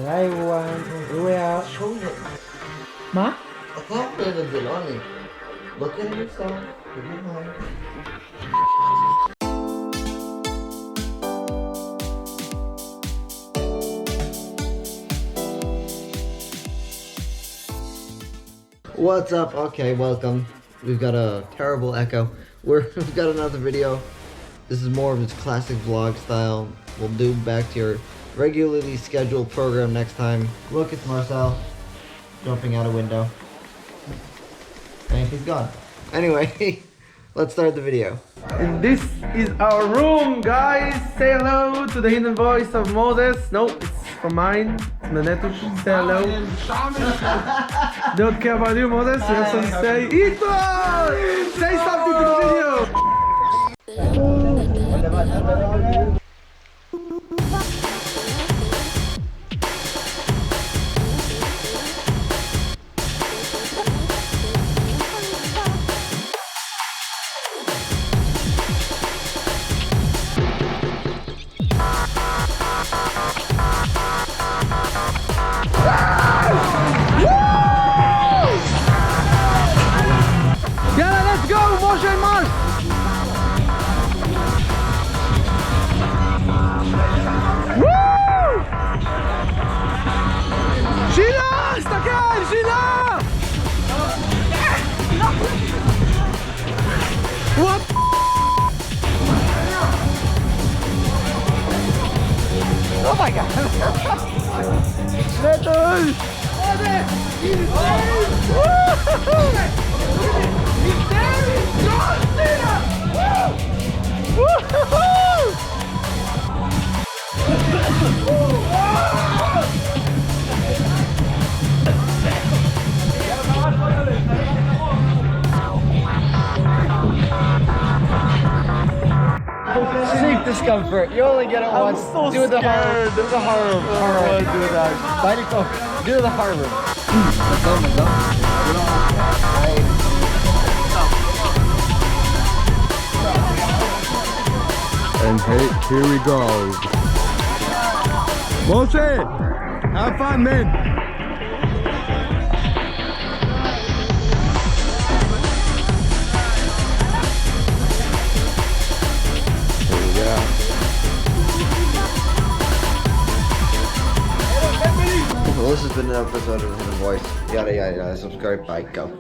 I want where מה? אתה אוכל את זה, לא אני. Look at yourself. Give me mine. What's up? Okay, welcome. We've got a terrible echo. We've got another video. This is more of its classic vlog style. We'll do back to your regularly scheduled program next time. Look, it's Marcel jumping out a window. And he's gone. Anyway, let's start the video. And this is our room, guys. Say hello to the hidden voice of Moses. No, it's from mine. Manetush, say hello. Don't care about you, Moses. You have something to say. Ito! Say something to the video. Yalla, let's go, Moshe and Mark! Woo! Sheila! Stakar! Sheila! What? Oh my god! Metal! Seek discomfort. You only get it once. So do the scared. Do the horror. I do that. Do the horror. And here we go. Moshe, have fun, man. Yeah. Well, this has been an episode of Hidden Voice. Yada yada yada. Subscribe. Bye. Go.